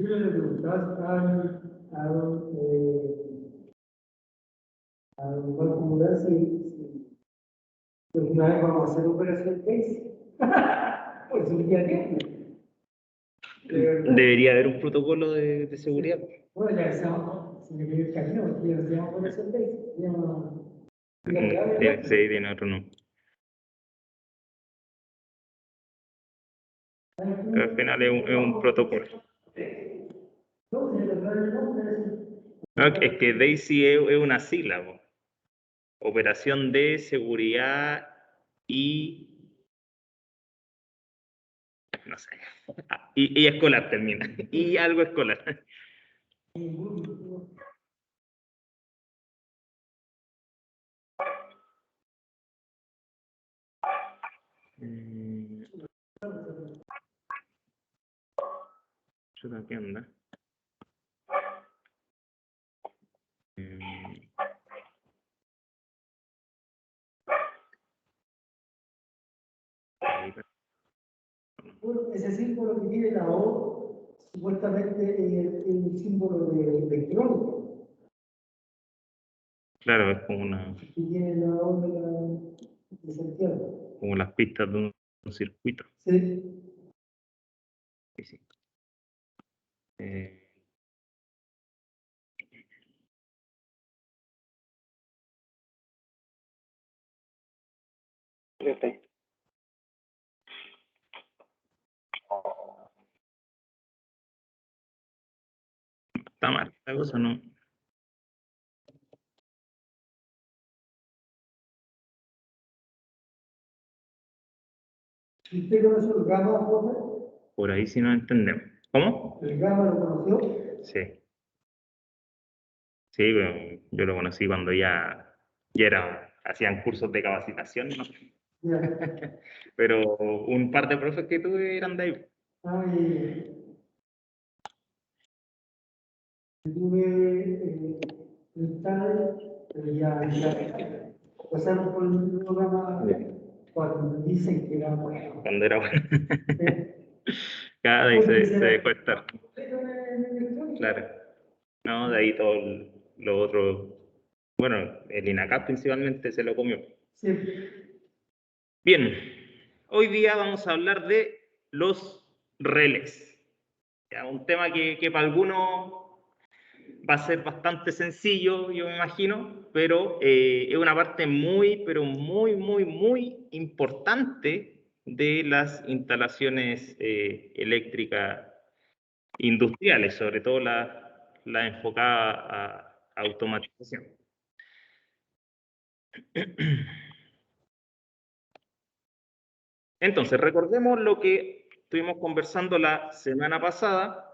Yo le preguntaba a un particular si una vez vamos a hacer operación base. Pues un día que. Debería haber un protocolo de seguridad. Bueno, ya decíamos, si me quiere el camino, ya decíamos operación base. Sí, tiene otro nombre. Pero al final es un protocolo. No, es que DAISY es una sílaba. Operación de seguridad y... no sé. Y escolar termina. Y algo escolar. ¿Qué onda? Ese símbolo que tiene la O, supuestamente es el símbolo de electrónico. Claro, es como una... que tiene la O de Santiago. Como las pistas de un circuito. Sí. Sí, sí. Está mal, esta cosa no. ¿Usted conoció el gamma, profe? Por ahí sí no entendemos. ¿Cómo? ¿El gamma lo conoció? Sí. Sí, pero yo lo conocí cuando ya hacían cursos de capacitación, ¿no? Ya. Pero un par de profes que tuve eran de ahí. Ay, tuve el tal, pero ya pasaron por el mismo gamma cuando dicen que era bueno. Cuando era bueno. Sí. Cada vez se dejó estar. Claro. No, de ahí todo lo otro. Bueno, el INACAP principalmente se lo comió. Sí. Bien, hoy día vamos a hablar de los relés. Ya, un tema que para algunos va a ser bastante sencillo, yo me imagino, pero es una parte pero muy importante de las instalaciones eléctricas industriales, sobre todo la enfocada a automatización. Entonces, recordemos lo que estuvimos conversando la semana pasada,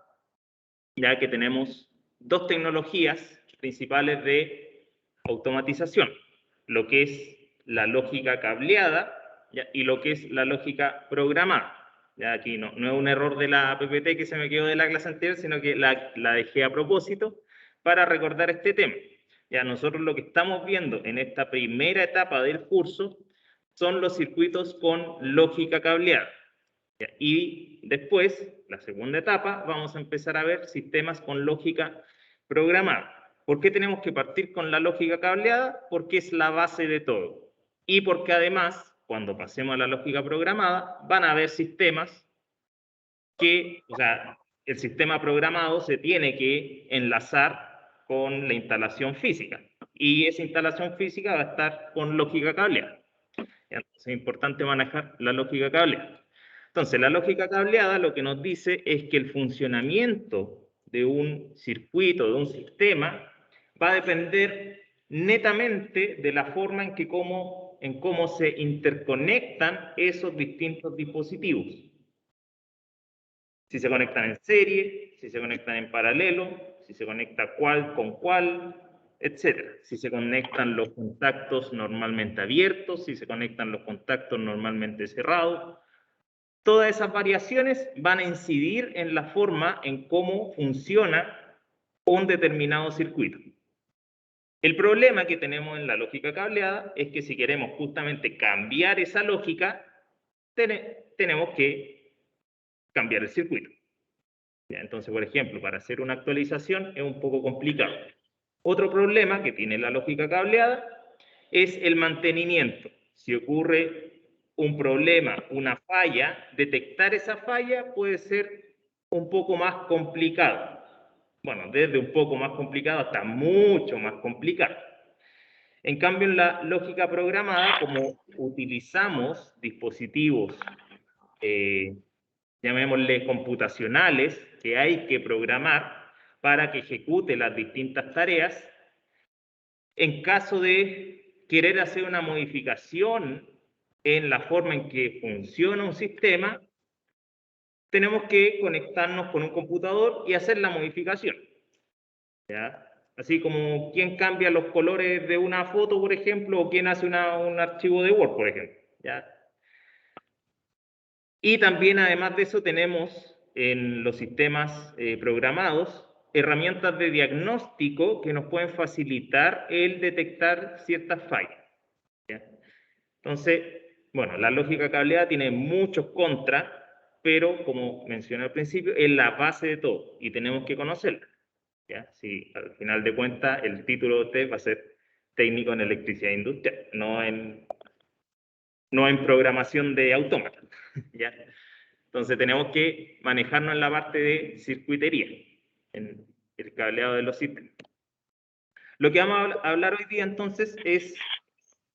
ya que tenemos dos tecnologías principales de automatización, lo que es la lógica cableada, ¿ya? Y lo que es la lógica programada. Ya aquí no es un error de la PPT que se me quedó de la clase anterior, sino que la dejé a propósito para recordar este tema. Ya nosotros lo que estamos viendo en esta primera etapa del curso son los circuitos con lógica cableada. Y después, la segunda etapa, vamos a empezar a ver sistemas con lógica programada. ¿Por qué tenemos que partir con la lógica cableada? Porque es la base de todo. Y porque además, cuando pasemos a la lógica programada, van a haber sistemas que, o sea, el sistema programado se tiene que enlazar con la instalación física. Y esa instalación física va a estar con lógica cableada. Entonces es importante manejar la lógica cableada. Entonces, la lógica cableada lo que nos dice es que el funcionamiento de un circuito, de un sistema, va a depender netamente de la forma en cómo se interconectan esos distintos dispositivos. Si se conectan en serie, si se conectan en paralelo, si se conecta cuál con cuál, etcétera. Si se conectan los contactos normalmente abiertos, si se conectan los contactos normalmente cerrados. Todas esas variaciones van a incidir en la forma en cómo funciona un determinado circuito. El problema que tenemos en la lógica cableada es que si queremos justamente cambiar esa lógica, tenemos que cambiar el circuito. ¿Ya? Entonces, por ejemplo, para hacer una actualización es un poco complicado. Otro problema que tiene la lógica cableada es el mantenimiento. Si ocurre un problema, una falla, detectar esa falla puede ser un poco más complicado. Bueno, desde un poco más complicado hasta mucho más complicado. En cambio, en la lógica programada, como utilizamos dispositivos, llamémosle computacionales, que hay que programar para que ejecute las distintas tareas, en caso de querer hacer una modificación en la forma en que funciona un sistema, tenemos que conectarnos con un computador y hacer la modificación. ¿Ya? Así como quién cambia los colores de una foto, por ejemplo, o quién hace un archivo de Word, por ejemplo. ¿Ya? Y también, además de eso, tenemos en los sistemas programados herramientas de diagnóstico que nos pueden facilitar el detectar ciertas fallas. ¿Ya? Entonces, bueno, la lógica cableada tiene muchos contras, pero como mencioné al principio, es la base de todo y tenemos que conocerla. ¿Ya? Si al final de cuentas el título de usted va a ser técnico en electricidad industrial, no en programación de autómatas. ¿Ya? Entonces tenemos que manejarnos en la parte de circuitería, en el cableado de los sistemas. Lo que vamos a hablar hoy día entonces es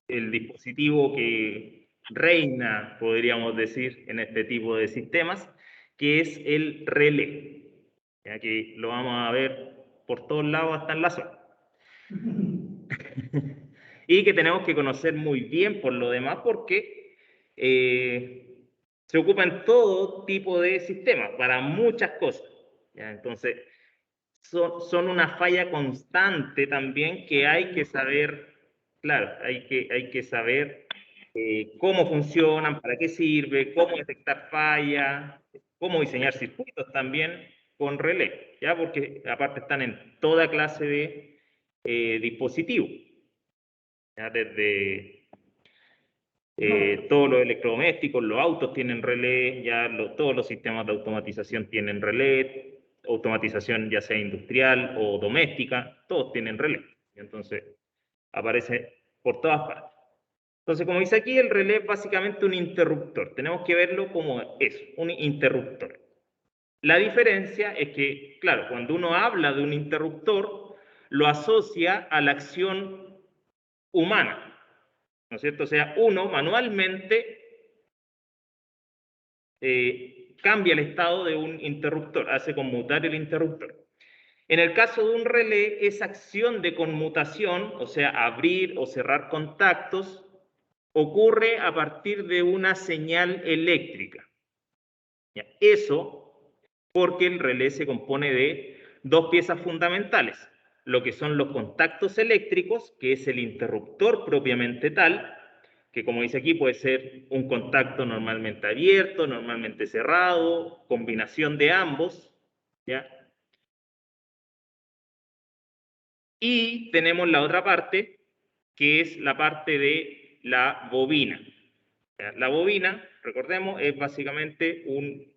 el dispositivo que reina, podríamos decir, en este tipo de sistemas, que es el relé. Ya que lo vamos a ver por todos lados hasta en la zona. Y que tenemos que conocer muy bien por lo demás porque se ocupa en todo tipo de sistemas, para muchas cosas. ¿Ya? Entonces, son una falla constante también que hay que saber, claro, hay que saber cómo funcionan, para qué sirve, cómo detectar fallas, cómo diseñar circuitos también con relé, ¿ya? Porque aparte están en toda clase de dispositivos, ¿ya? Desde todos los electrodomésticos, los autos tienen relé, ya todos los sistemas de automatización tienen relé, automatización ya sea industrial o doméstica, todos tienen relé. Entonces, aparece por todas partes. Entonces, como dice aquí, el relé es básicamente un interruptor. Tenemos que verlo como eso, un interruptor. La diferencia es que, claro, cuando uno habla de un interruptor, lo asocia a la acción humana, ¿no es cierto? O sea, uno manualmente cambia el estado de un interruptor, hace conmutar el interruptor. En el caso de un relé, esa acción de conmutación, o sea, abrir o cerrar contactos, ocurre a partir de una señal eléctrica. ¿Ya? Eso porque el relé se compone de dos piezas fundamentales, lo que son los contactos eléctricos, que es el interruptor propiamente tal, que como dice aquí puede ser un contacto normalmente abierto, normalmente cerrado, combinación de ambos, ¿ya? Y tenemos la otra parte, que es la parte de la bobina. ¿Ya? La bobina, recordemos, es básicamente un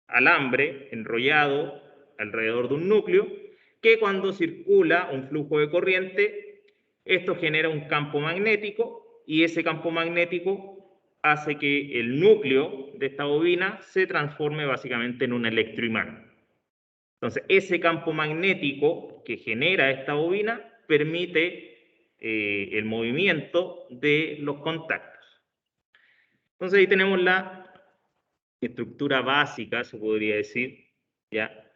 alambre enrollado alrededor de un núcleo, que cuando circula un flujo de corriente, esto genera un campo magnético y ese campo magnético hace que el núcleo de esta bobina se transforme básicamente en un electroimán. Entonces, ese campo magnético que genera esta bobina permite el movimiento de los contactos. Entonces, ahí tenemos la estructura básica, se podría decir, ¿ya?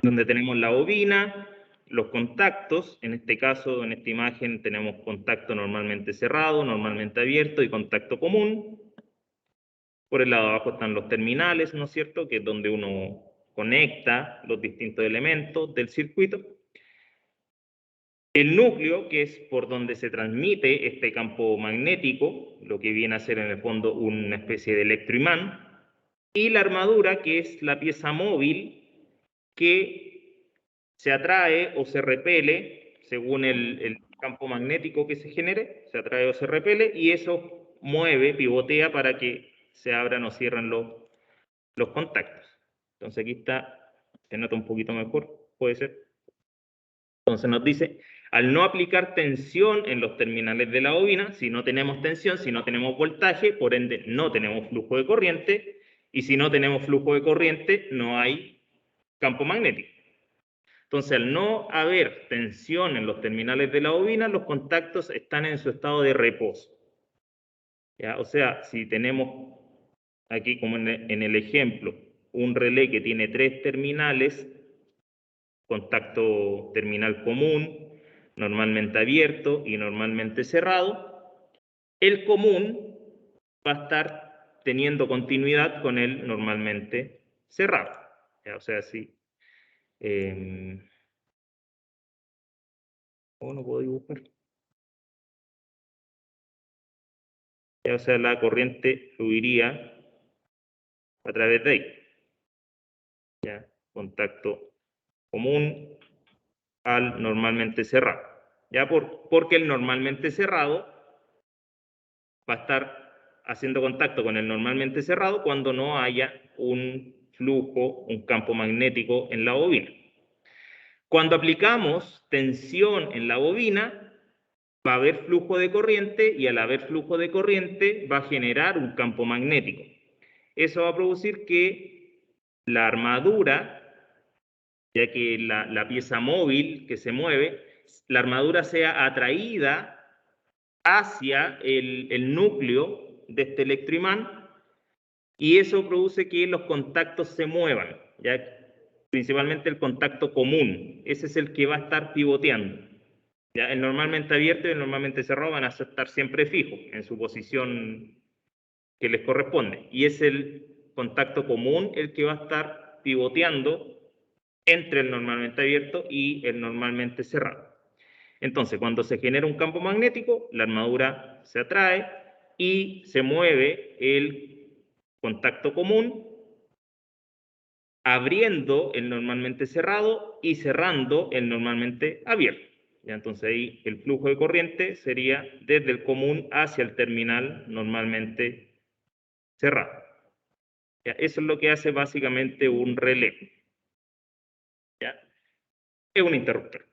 Donde tenemos la bobina, los contactos, en este caso, en esta imagen, tenemos contacto normalmente cerrado, normalmente abierto y contacto común. Por el lado de abajo están los terminales, ¿no es cierto?, que es donde uno conecta los distintos elementos del circuito. El núcleo, que es por donde se transmite este campo magnético, lo que viene a ser en el fondo una especie de electroimán. Y la armadura, que es la pieza móvil que se atrae o se repele según el campo magnético que se genere, se atrae o se repele, y eso mueve, pivotea para que se abran o cierren los contactos. Entonces aquí está, se nota un poquito mejor, puede ser. Entonces nos dice, al no aplicar tensión en los terminales de la bobina, si no tenemos tensión, si no tenemos voltaje, por ende no tenemos flujo de corriente, y si no tenemos flujo de corriente, no hay campo magnético. Entonces, al no haber tensión en los terminales de la bobina, los contactos están en su estado de reposo. ¿Ya? O sea, si tenemos aquí, como en el ejemplo, un relé que tiene 3 terminales, contacto terminal común, normalmente abierto y normalmente cerrado, el común va a estar teniendo continuidad con el normalmente cerrado. ¿Ya? O sea, si... ¿cómo no puedo dibujar? Ya, o sea, la corriente fluiría a través de ahí. ¿Ya? Contacto común al normalmente cerrado. ¿Ya? Porque el normalmente cerrado va a estar haciendo contacto con el normalmente cerrado cuando no haya un flujo, un campo magnético en la bobina. Cuando aplicamos tensión en la bobina, va a haber flujo de corriente y al haber flujo de corriente va a generar un campo magnético. Eso va a producir que la armadura, ya que la pieza móvil que se mueve, la armadura sea atraída hacia el núcleo de este electroimán y eso produce que los contactos se muevan, ¿ya? Principalmente el contacto común, ese es el que va a estar pivoteando. ¿Ya? El normalmente abierto y el normalmente cerrado van a estar siempre fijos en su posición que les corresponde. Y es el contacto común el que va a estar pivoteando entre el normalmente abierto y el normalmente cerrado. Entonces, cuando se genera un campo magnético, la armadura se atrae y se mueve el contacto común, abriendo el normalmente cerrado y cerrando el normalmente abierto. ¿Ya? Entonces ahí el flujo de corriente sería desde el común hacia el terminal normalmente cerrado. ¿Ya? Eso es lo que hace básicamente un relé. ¿Ya? Es un interruptor.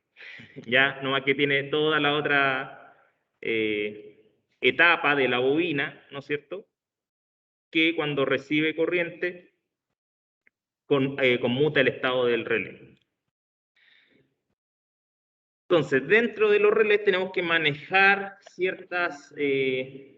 Ya, nomás que tiene toda la otra etapa de la bobina, ¿no es cierto? Que cuando recibe corriente conmuta el estado del relé. Entonces, dentro de los relés tenemos que manejar ciertas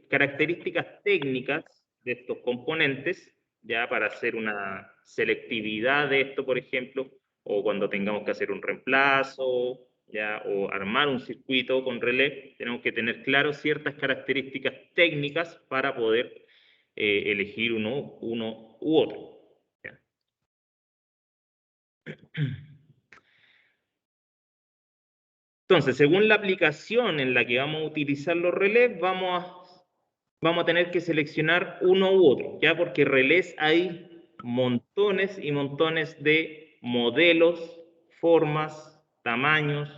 características técnicas de estos componentes, ya para hacer una selectividad de esto, por ejemplo, o cuando tengamos que hacer un reemplazo, ya, o armar un circuito con relé, tenemos que tener claro ciertas características técnicas para poder elegir uno u otro. ¿Ya? Entonces, según la aplicación en la que vamos a utilizar los relés, vamos a tener que seleccionar uno u otro, ¿ya? Porque relés hay montones y montones de modelos, formas, tamaños,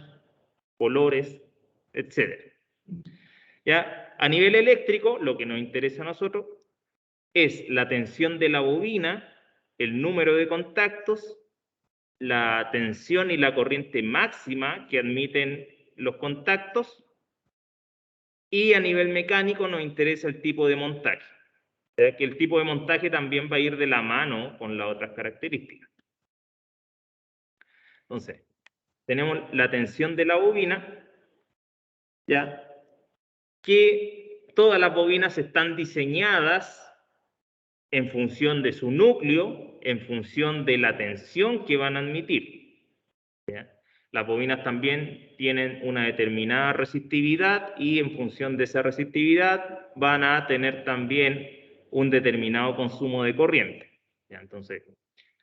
colores, etc. ¿Ya? A nivel eléctrico, lo que nos interesa a nosotros es la tensión de la bobina, el número de contactos, la tensión y la corriente máxima que admiten los contactos, y a nivel mecánico nos interesa el tipo de montaje, ya que el tipo de montaje también va a ir de la mano con las otras características. Entonces, tenemos la tensión de la bobina, ya que todas las bobinas están diseñadas en función de su núcleo, en función de la tensión que van a admitir. ¿Ya? Las bobinas también tienen una determinada resistividad y en función de esa resistividad van a tener también un determinado consumo de corriente. ¿Ya? Entonces,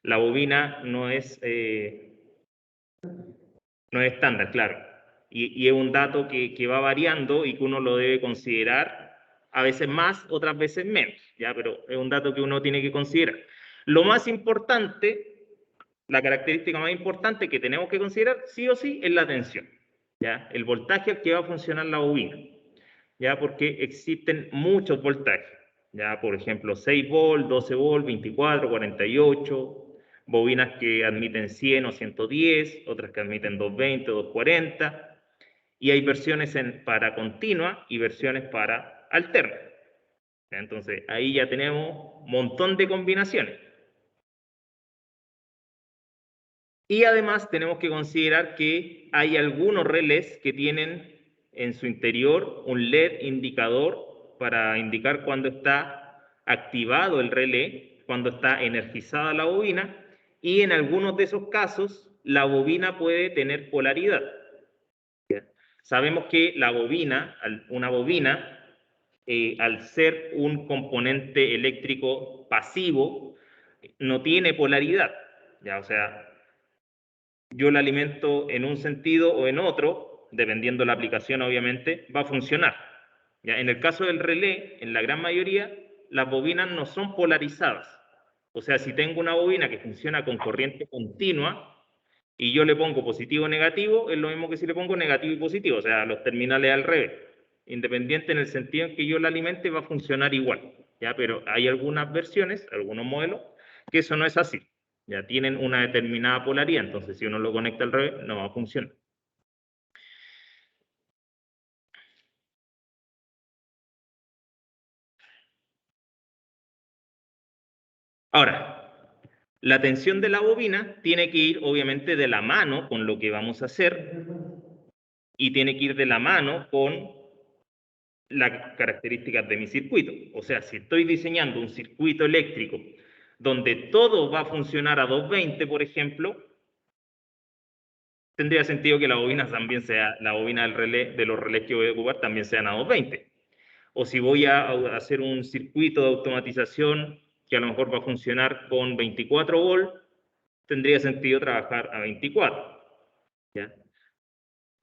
la bobina no es estándar, claro. Y es un dato que va variando y que uno lo debe considerar a veces más, otras veces menos, ¿ya? Pero es un dato que uno tiene que considerar. Lo más importante, la característica más importante que tenemos que considerar, sí o sí, es la tensión, ¿ya? El voltaje al que va a funcionar la bobina, ¿ya? Porque existen muchos voltajes, ¿ya? Por ejemplo, 6 volt, 12 volt, 24, 48, bobinas que admiten 100 o 110, otras que admiten 220 o 240, y hay versiones para continua y versiones para alterna. Entonces, ahí ya tenemos un montón de combinaciones. Y además tenemos que considerar que hay algunos relés que tienen en su interior un LED indicador para indicar cuando está activado el relé, cuando está energizada la bobina, y en algunos de esos casos la bobina puede tener polaridad. Sabemos que la bobina, una bobina, al ser un componente eléctrico pasivo, no tiene polaridad. ¿Ya? O sea, yo la alimento en un sentido o en otro, dependiendo de la aplicación obviamente, va a funcionar. ¿Ya? En el caso del relé, en la gran mayoría, las bobinas no son polarizadas. O sea, si tengo una bobina que funciona con corriente continua y yo le pongo positivo o negativo, es lo mismo que si le pongo negativo y positivo, o sea, los terminales al revés. Independiente en el sentido en que yo la alimente, va a funcionar igual. ¿Ya? Pero hay algunas versiones, algunos modelos, que eso no es así. Ya tienen una determinada polaridad, entonces si uno lo conecta al revés, no va a funcionar. Ahora, la tensión de la bobina tiene que ir obviamente de la mano con lo que vamos a hacer y tiene que ir de la mano con las características de mi circuito. O sea, si estoy diseñando un circuito eléctrico donde todo va a funcionar a 220, por ejemplo, tendría sentido que la bobina también sea, la bobina del relé, de los relés que voy a ocupar también sean a 220. O si voy a hacer un circuito de automatización que a lo mejor va a funcionar con 24 volts, tendría sentido trabajar a 24. ¿Ya?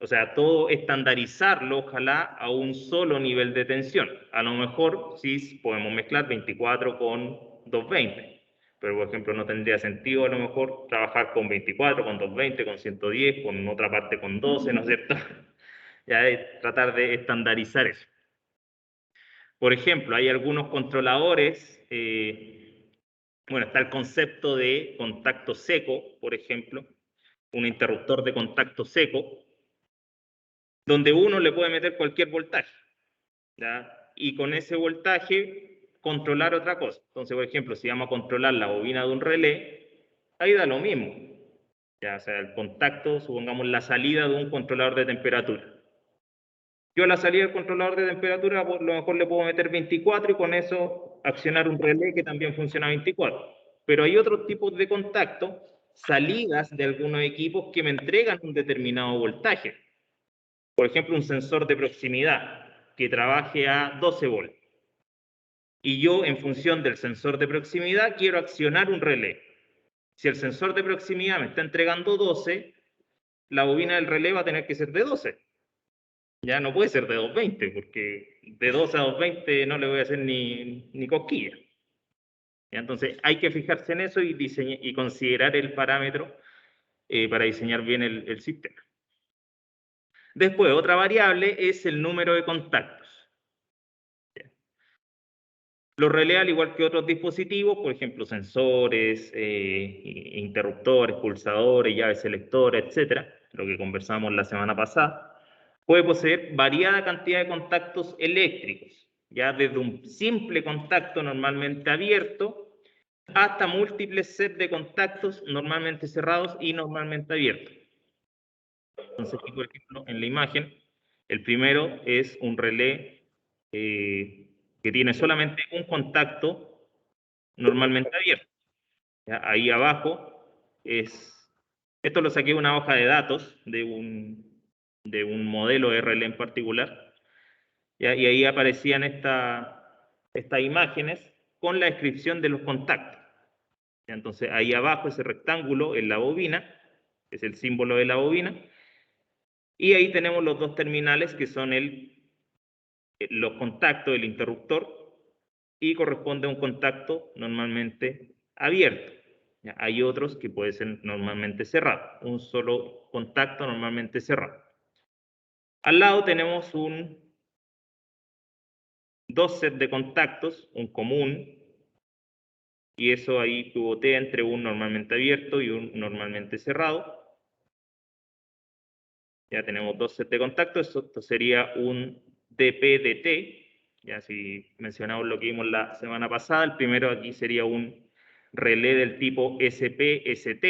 O sea, todo estandarizarlo, ojalá, a un solo nivel de tensión. A lo mejor sí podemos mezclar 24 con 220, pero por ejemplo no tendría sentido a lo mejor trabajar con 24, con 220, con 110, con otra parte con 12, ¿no es cierto? Ya es tratar de estandarizar eso. Por ejemplo, hay algunos controladores, bueno, está el concepto de contacto seco, por ejemplo, un interruptor de contacto seco, donde uno le puede meter cualquier voltaje, ¿ya? Y con ese voltaje controlar otra cosa. Entonces, por ejemplo, si vamos a controlar la bobina de un relé, ahí da lo mismo. ¿Ya? O sea, el contacto, supongamos la salida de un controlador de temperatura. Yo a la salida del controlador de temperatura, a lo mejor le puedo meter 24 y con eso accionar un relé que también funciona a 24. Pero hay otros tipos de contacto, salidas de algunos equipos que me entregan un determinado voltaje. Por ejemplo, un sensor de proximidad que trabaje a 12 volts. Y yo, en función del sensor de proximidad, quiero accionar un relé. Si el sensor de proximidad me está entregando 12, la bobina del relé va a tener que ser de 12. Ya no puede ser de 220, porque de 12 a 220 no le voy a hacer ni cosquilla. Entonces hay que fijarse en eso y considerar el parámetro para diseñar bien el sistema. Después, otra variable es el número de contactos. Los relés, al igual que otros dispositivos, por ejemplo, sensores, interruptores, pulsadores, llaves selectoras, etcétera, lo que conversamos la semana pasada, puede poseer variada cantidad de contactos eléctricos, ya desde un simple contacto normalmente abierto hasta múltiples sets de contactos normalmente cerrados y normalmente abiertos. Entonces, aquí, por ejemplo, en la imagen, el primero es un relé que tiene solamente un contacto normalmente abierto. ¿Ya? Ahí abajo esto lo saqué de una hoja de datos de un modelo RL en particular, ¿ya? Y ahí aparecían estas imágenes con la descripción de los contactos. ¿Ya? Entonces ahí abajo ese rectángulo es la bobina, es el símbolo de la bobina, y ahí tenemos los dos terminales que son los contactos del interruptor y corresponde a un contacto normalmente abierto. ¿Ya? Hay otros que pueden ser normalmente cerrados, un solo contacto normalmente cerrado. Al lado tenemos dos sets de contactos, un común y eso ahí pivotea entre un normalmente abierto y un normalmente cerrado. Ya tenemos dos sets de contactos, esto sería un DP-DT, ya si mencionamos lo que vimos la semana pasada, el primero aquí sería un relé del tipo SP-ST,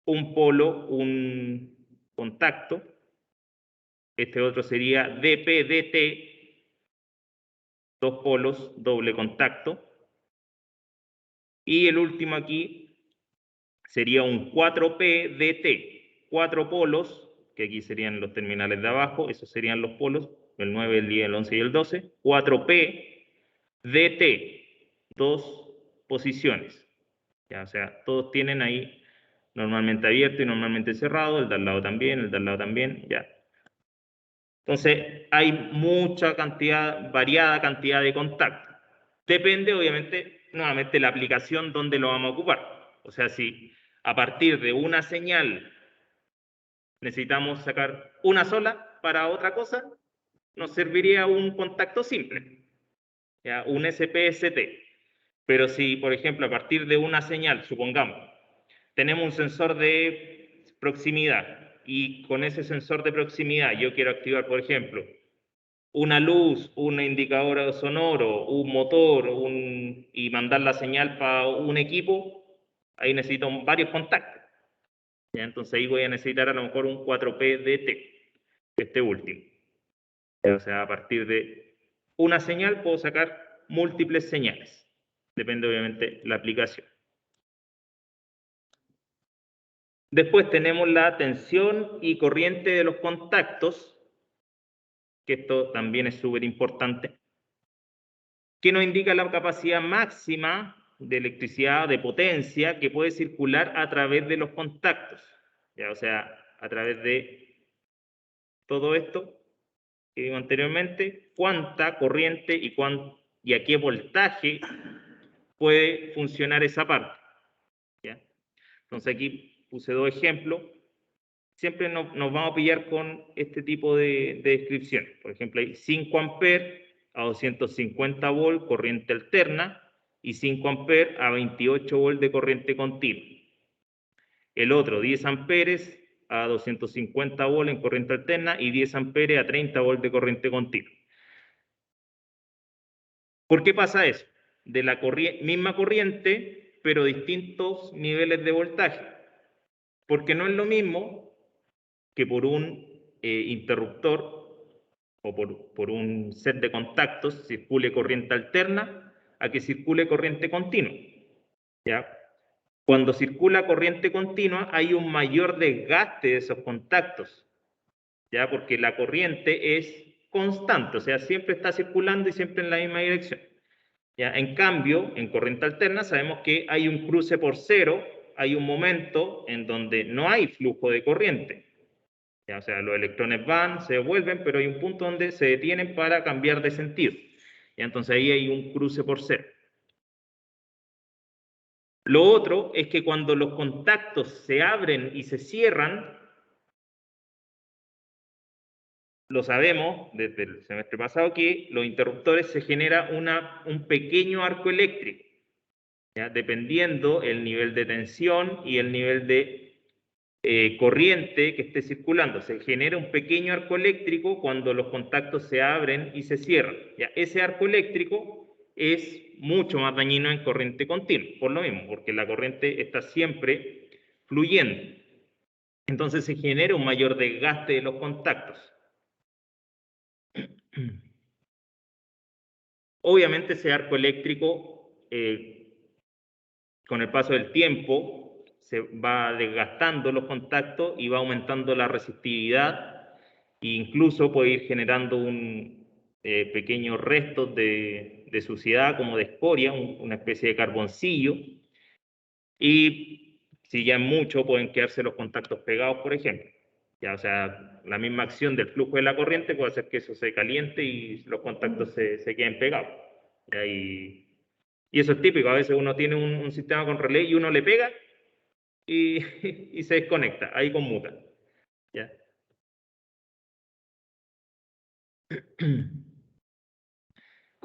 un polo, un contacto, este otro sería DP-DT, dos polos, doble contacto, y el último aquí sería un 4P-DT, cuatro polos, que aquí serían los terminales de abajo, esos serían los polos, el 9, el 10, el 11 y el 12, 4P-DT, dos posiciones. Ya, o sea, todos tienen ahí normalmente abierto y normalmente cerrado, el de al lado también, el de al lado también, ya. Entonces, hay mucha cantidad, variada cantidad de contactos. Depende, obviamente, nuevamente, la aplicación donde lo vamos a ocupar. O sea, si a partir de una señal necesitamos sacar una sola para otra cosa, nos serviría un contacto simple, ¿ya? Un SPST. Pero si, por ejemplo, a partir de una señal, supongamos, tenemos un sensor de proximidad y con ese sensor de proximidad yo quiero activar, por ejemplo, una luz, un indicador sonoro, un motor, y mandar la señal para un equipo, ahí necesito varios contactos. ¿Ya? Entonces ahí voy a necesitar a lo mejor un 4P-DT, este último. O sea, a partir de una señal puedo sacar múltiples señales. Depende obviamente la aplicación. Después tenemos la tensión y corriente de los contactos, que esto también es súper importante, que nos indica la capacidad máxima de electricidad, de potencia, que puede circular a través de los contactos. ¿Ya? O sea, a través de todo esto que vimos anteriormente, cuánta corriente y a qué voltaje puede funcionar esa parte. ¿Ya? Entonces aquí puse dos ejemplos. Siempre nos vamos a pillar con este tipo de descripción. Por ejemplo, hay 5 amperes a 250 volt corriente alterna y 5 amperes a 28 volt de corriente continua. El otro, 10 amperes a 250 volt en corriente alterna y 10 amperes a 30 volt de corriente continua. ¿Por qué pasa eso? De la misma corriente, pero distintos niveles de voltaje. Porque no es lo mismo que por un interruptor o por un set de contactos circule corriente alterna a que circule corriente continua. ¿Ya? Cuando circula corriente continua hay un mayor desgaste de esos contactos, ¿ya? Porque la corriente es constante, o sea, siempre está circulando y siempre en la misma dirección. ¿Ya? En cambio, en corriente alterna sabemos que hay un cruce por cero, hay un momento en donde no hay flujo de corriente. ¿Ya? O sea, los electrones van, se devuelven, pero hay un punto donde se detienen para cambiar de sentido. ¿Ya? Entonces ahí hay un cruce por cero. Lo otro es que cuando los contactos se abren y se cierran, lo sabemos desde el semestre pasado que los interruptores se genera un pequeño arco eléctrico, ¿ya? Dependiendo el nivel de tensión y el nivel de corriente que esté circulando. Se genera un pequeño arco eléctrico cuando los contactos se abren y se cierran. ¿Ya? Ese arco eléctrico es mucho más dañino en corriente continua, por lo mismo, porque la corriente está siempre fluyendo. Entonces se genera un mayor desgaste de los contactos. Obviamente ese arco eléctrico, con el paso del tiempo, se va desgastando los contactos y va aumentando la resistividad e incluso puede ir generando pequeños restos de suciedad como de escoria, una especie de carboncillo, y si ya es mucho pueden quedarse los contactos pegados, por ejemplo. Ya, o sea, la misma acción del flujo de la corriente puede hacer que eso se caliente y los contactos se queden pegados. Y eso es típico, a veces uno tiene un sistema con relé y uno le pega y, y se desconecta, ahí conmuta. ¿Ya?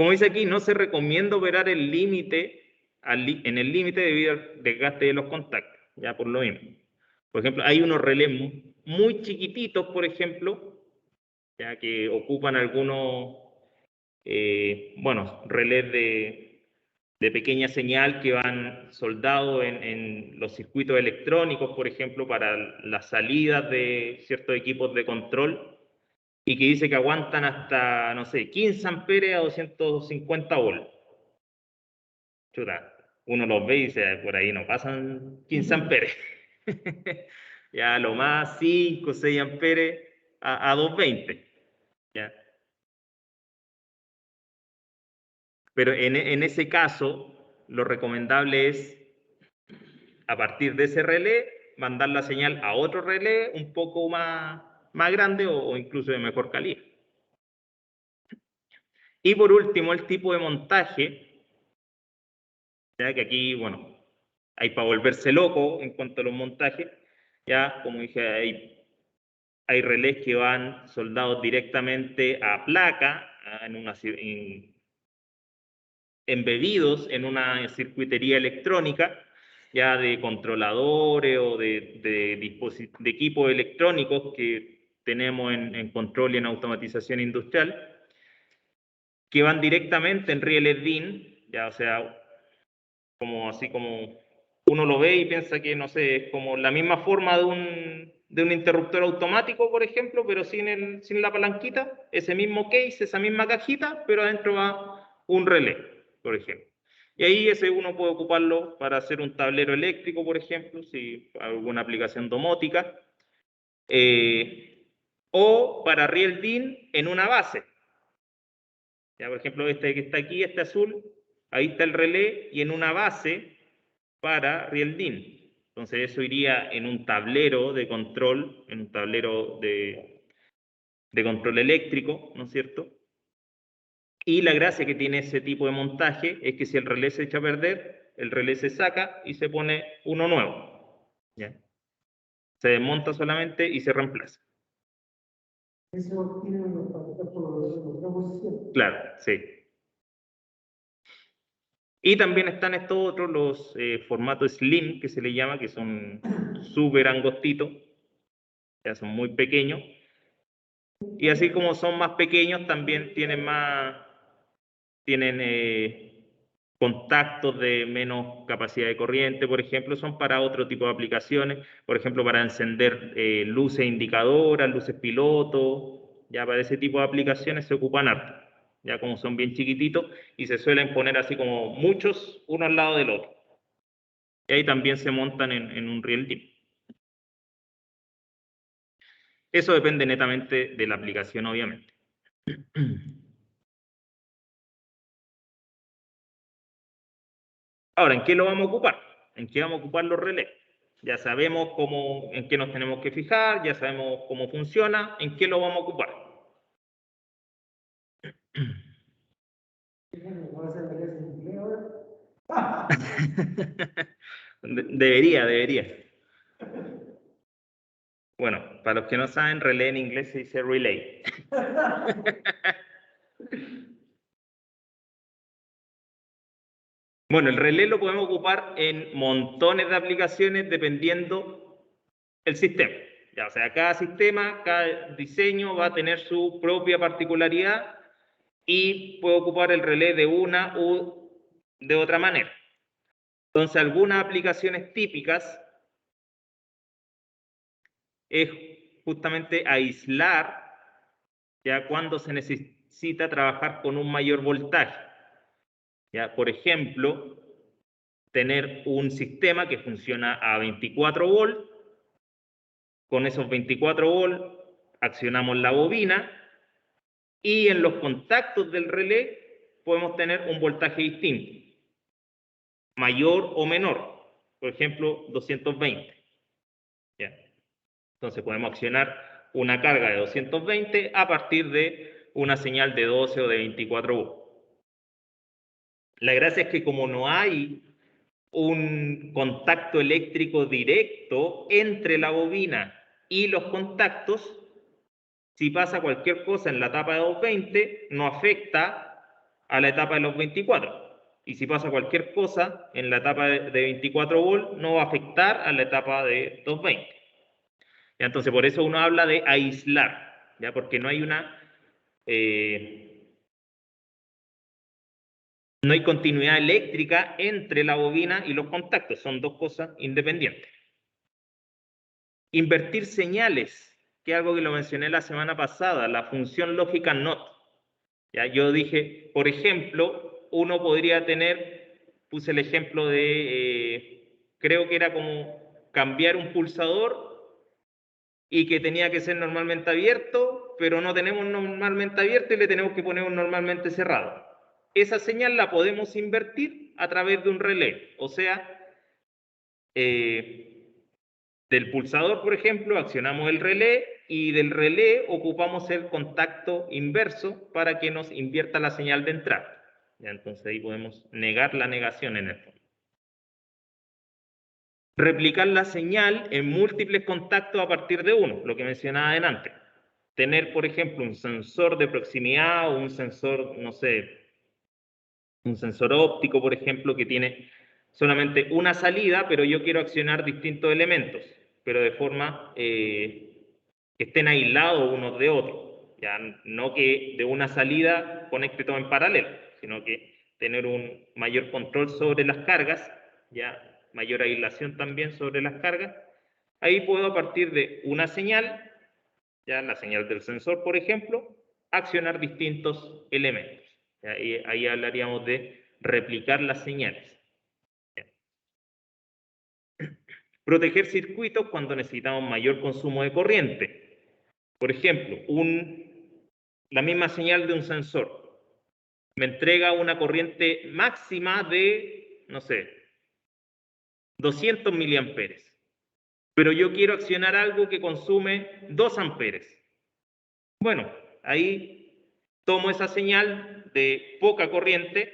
Como dice aquí, no se recomienda operar el límite, en el límite debido al desgaste de los contactos, ya por lo mismo. Por ejemplo, hay unos relés muy chiquititos, por ejemplo, ya que ocupan algunos, bueno, relés de pequeña señal que van soldados en los circuitos electrónicos, por ejemplo, para las salidas de ciertos equipos de control, y que dice que aguantan hasta, no sé, 15 amperes a 250 volts. Chuta, uno los ve y dice, por ahí no pasan 15 amperes. Ya lo más 5 o 6 amperes a 220. ¿Ya? Pero en ese caso, lo recomendable es, a partir de ese relé, mandar la señal a otro relé un poco más grande o incluso de mejor calidad. Y por último, el tipo de montaje, ya que aquí, bueno, hay para volverse loco en cuanto a los montajes, ya, como dije, hay relés que van soldados directamente a placa, embebidos en una circuitería electrónica, ya de controladores o de equipos electrónicos que tenemos en control y en automatización industrial, que van directamente en rieles DIN, ya, o sea, así como uno lo ve y piensa que, no sé, es como la misma forma de un interruptor automático, por ejemplo, pero sin la palanquita, ese mismo case, esa misma cajita, pero adentro va un relé, por ejemplo. Y ahí ese uno puede ocuparlo para hacer un tablero eléctrico, por ejemplo, si alguna aplicación domótica, o para riel DIN en una base. Ya, por ejemplo, este que está aquí, este azul, ahí está el relé y en una base para riel DIN. Entonces eso iría en un tablero de control, en un tablero de control eléctrico, ¿no es cierto? Y la gracia que tiene ese tipo de montaje es que si el relé se echa a perder, el relé se saca y se pone uno nuevo. ¿Ya? Se desmonta solamente y se reemplaza. Eso tiene los paquetes por otra posición. Claro, sí. Y también están estos otros, los formatos slim, que se le llama, que son súper angostitos, ya son muy pequeños. Y así como son más pequeños, también tienen contactos de menos capacidad de corriente, por ejemplo, son para otro tipo de aplicaciones, por ejemplo, para encender luces indicadoras, luces piloto, ya para ese tipo de aplicaciones se ocupan harto, ya como son bien chiquititos y se suelen poner así como muchos uno al lado del otro. Y ahí también se montan en un real time. Eso depende netamente de la aplicación, obviamente. Ahora, ¿en qué lo vamos a ocupar? ¿En qué vamos a ocupar los relés? Ya sabemos en qué nos tenemos que fijar, ya sabemos cómo funciona, ¿en qué lo vamos a ocupar? Debería. Bueno, para los que no saben, relé en inglés se dice relay. Bueno, el relé lo podemos ocupar en montones de aplicaciones dependiendo el sistema. Ya, o sea, cada sistema, cada diseño va a tener su propia particularidad y puede ocupar el relé de una u de otra manera. Entonces, algunas aplicaciones típicas es justamente aislar ya cuando se necesita trabajar con un mayor voltaje. Ya, por ejemplo, tener un sistema que funciona a 24 volts, con esos 24 volts accionamos la bobina y en los contactos del relé podemos tener un voltaje distinto, mayor o menor, por ejemplo 220. ¿Ya? Entonces podemos accionar una carga de 220 a partir de una señal de 12 o de 24 volts. La gracia es que como no hay un contacto eléctrico directo entre la bobina y los contactos, si pasa cualquier cosa en la etapa de 220, no afecta a la etapa de los 24. Y si pasa cualquier cosa en la etapa de 24 volt, no va a afectar a la etapa de 220. ¿Ya? Entonces, por eso uno habla de aislar, ¿ya? Porque no hay no hay continuidad eléctrica entre la bobina y los contactos, son dos cosas independientes. Invertir señales, que es algo que lo mencioné la semana pasada, la función lógica NOT. ¿Ya? Yo dije, por ejemplo, uno podría tener, puse el ejemplo de, creo que era como cambiar un pulsador y que tenía que ser normalmente abierto, pero no tenemos normalmente abierto y le tenemos que poner un normalmente cerrado. Esa señal la podemos invertir a través de un relé, o sea, del pulsador, por ejemplo, accionamos el relé y del relé ocupamos el contacto inverso para que nos invierta la señal de entrada. ¿Ya? Entonces ahí podemos negar la negación en el fondo. Replicar la señal en múltiples contactos a partir de uno, lo que mencionaba antes. Tener, por ejemplo, un sensor de proximidad o un sensor, no sé, un sensor óptico, por ejemplo, que tiene solamente una salida, pero yo quiero accionar distintos elementos, pero de forma que estén aislados unos de otros. Ya no que de una salida conecte todo en paralelo, sino que tener un mayor control sobre las cargas, ya mayor aislación también sobre las cargas. Ahí puedo, a partir de una señal, ya la señal del sensor, por ejemplo, accionar distintos elementos. Ahí hablaríamos de replicar las señales. Proteger circuitos cuando necesitamos mayor consumo de corriente. Por ejemplo, la misma señal de un sensor me entrega una corriente máxima de, no sé, 200 miliamperes. Pero yo quiero accionar algo que consume 2 amperes. Bueno, ahí tomo esa señal de poca corriente.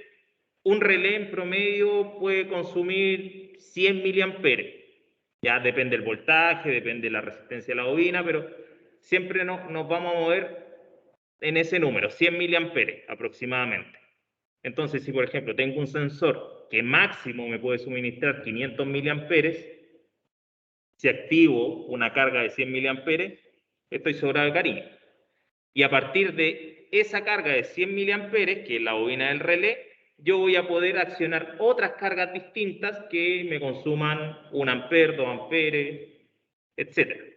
Un relé en promedio puede consumir 100 miliamperes. Ya depende del voltaje, depende de la resistencia de la bobina, pero siempre nos vamos a mover en ese número, 100 miliamperes aproximadamente. Entonces, si por ejemplo tengo un sensor que máximo me puede suministrar 500 miliamperes, si activo una carga de 100 miliamperes, estoy sobrado de cariño. Y a partir de esa carga de 100 miliamperes, que es la bobina del relé, yo voy a poder accionar otras cargas distintas que me consuman 1 ampere, 2 amperes, etc.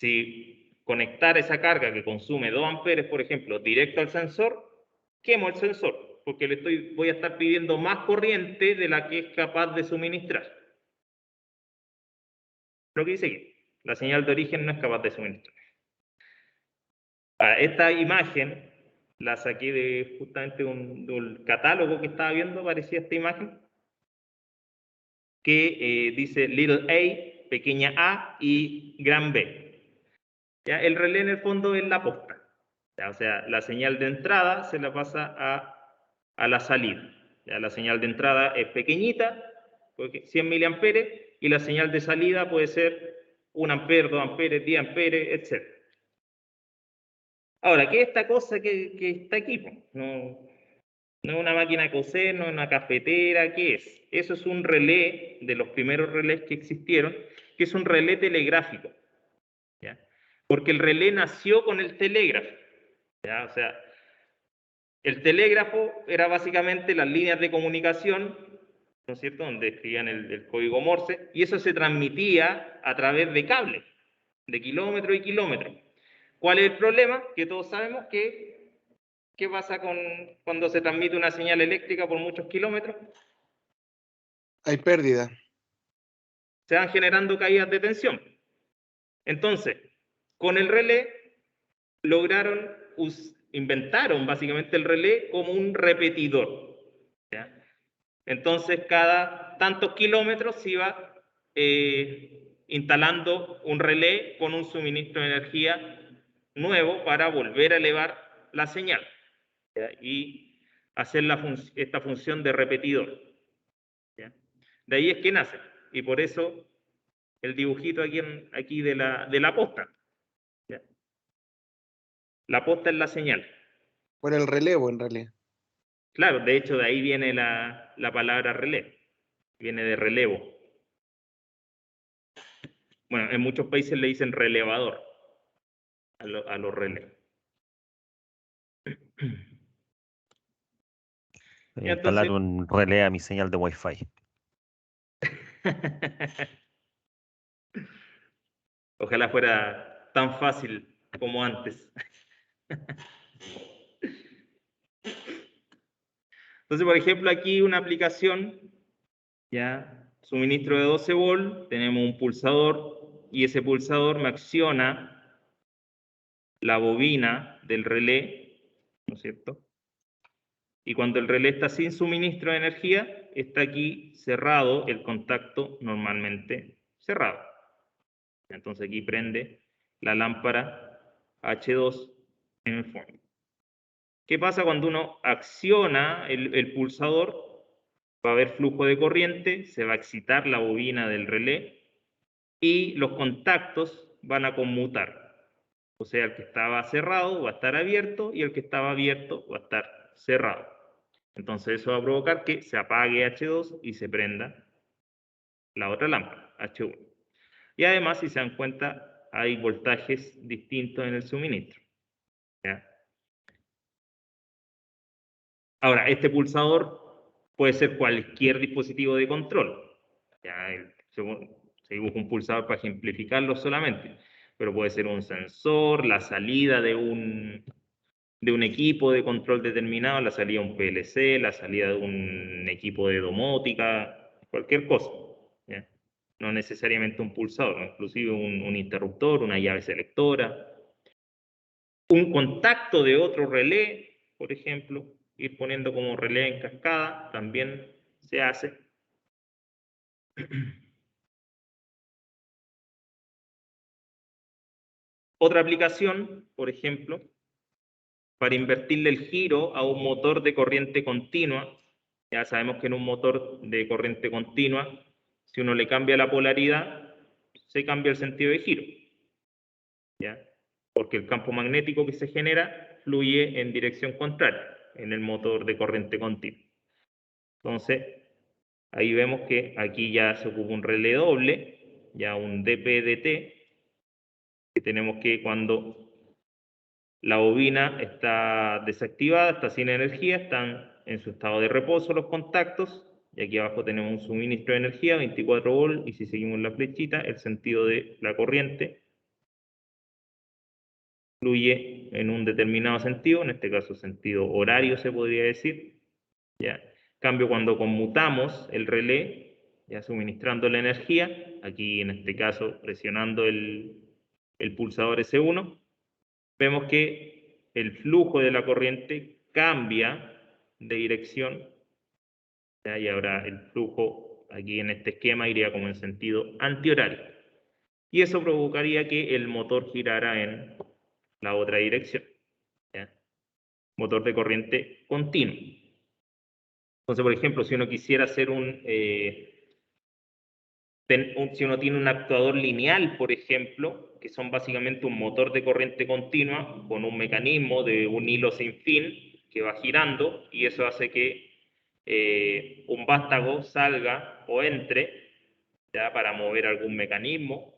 Si conectar esa carga que consume 2 amperes, por ejemplo, directo al sensor, quemo el sensor, porque voy a estar pidiendo más corriente de la que es capaz de suministrar. Lo que dice aquí, la señal de origen no es capaz de suministrar. Esta imagen la saqué de justamente un catálogo que estaba viendo, aparecía esta imagen, que dice little a, pequeña a y gran B. ¿Ya? El relé en el fondo es la posta. ¿Ya? O sea, la señal de entrada se la pasa a la salida. ¿Ya? La señal de entrada es pequeñita, 100 miliamperes, y la señal de salida puede ser 1 ampere, 2 amperes, 10 amperes, etc. Ahora, ¿qué es esta cosa que está aquí? No es una máquina de coser, no es una cafetera, ¿qué es? Eso es un relé, de los primeros relés que existieron, que es un relé telegráfico. ¿Ya? Porque el relé nació con el telégrafo. ¿Ya? O sea, el telégrafo era básicamente las líneas de comunicación, ¿no es cierto?, donde escribían el código Morse, y eso se transmitía a través de cables, de kilómetros y kilómetros. ¿Cuál es el problema? Que todos sabemos que, ¿qué pasa cuando se transmite una señal eléctrica por muchos kilómetros? Hay pérdida. Se van generando caídas de tensión. Entonces, con el relé inventaron básicamente el relé como un repetidor. ¿Ya? Entonces, cada tantos kilómetros se iba instalando un relé con un suministro de energía nuevo para volver a elevar la señal, ¿ya? Y hacer esta función de repetidor. ¿Ya? De ahí es que nace. Y por eso el dibujito aquí de la posta. ¿Ya? La posta es la señal. Por el relevo, en realidad. Claro, de hecho de ahí viene la palabra relé, viene de relevo. Bueno, en muchos países le dicen relevador a los relés. Voy Y a instalar entonces, un relé a mi señal de Wi-Fi. ojalá fuera tan fácil como antes. Entonces, por ejemplo, aquí una aplicación, ya, suministro de 12 volt, tenemos un pulsador y ese pulsador me acciona la bobina del relé, ¿no es cierto? Y cuando el relé está sin suministro de energía, está aquí cerrado el contacto normalmente cerrado. Entonces aquí prende la lámpara H2 en el fondo. ¿Qué pasa cuando uno acciona el pulsador? Va a haber flujo de corriente, se va a excitar la bobina del relé y los contactos van a conmutar. O sea, el que estaba cerrado va a estar abierto y el que estaba abierto va a estar cerrado. Entonces eso va a provocar que se apague H2 y se prenda la otra lámpara, H1. Y además, si se dan cuenta, hay voltajes distintos en el suministro. ¿Ya? Ahora, este pulsador puede ser cualquier dispositivo de control. ¿Ya? Se dibuja un pulsador para ejemplificarlo solamente, pero puede ser un sensor, la salida de un equipo de control determinado, la salida de un PLC, la salida de un equipo de domótica, cualquier cosa. ¿Ya? No necesariamente un pulsador, inclusive un interruptor, una llave selectora, un contacto de otro relé, por ejemplo, ir poniendo como relé en cascada, también se hace. Otra aplicación, por ejemplo, para invertirle el giro a un motor de corriente continua. Ya sabemos que en un motor de corriente continua, si uno le cambia la polaridad, se cambia el sentido de giro. ¿Ya? Porque el campo magnético que se genera fluye en dirección contraria en el motor de corriente continua. Entonces, ahí vemos que aquí ya se ocupa un relé doble, ya un DP-DT, que tenemos que cuando la bobina está desactivada, está sin energía, están en su estado de reposo los contactos, y aquí abajo tenemos un suministro de energía, 24 volt, y si seguimos la flechita, el sentido de la corriente fluye en un determinado sentido, en este caso sentido horario se podría decir. ¿Ya? En cambio, cuando conmutamos el relé, ya suministrando la energía, aquí en este caso presionando el pulsador S1, vemos que el flujo de la corriente cambia de dirección, ¿ya? Y ahora el flujo aquí en este esquema iría como en sentido antihorario. Y eso provocaría que el motor girara en la otra dirección. ¿Ya? Motor de corriente continua. Entonces, por ejemplo, si uno quisiera hacer si uno tiene un actuador lineal, por ejemplo, que son básicamente un motor de corriente continua con un mecanismo de un hilo sin fin que va girando y eso hace que un vástago salga o entre, ¿ya? Para mover algún mecanismo.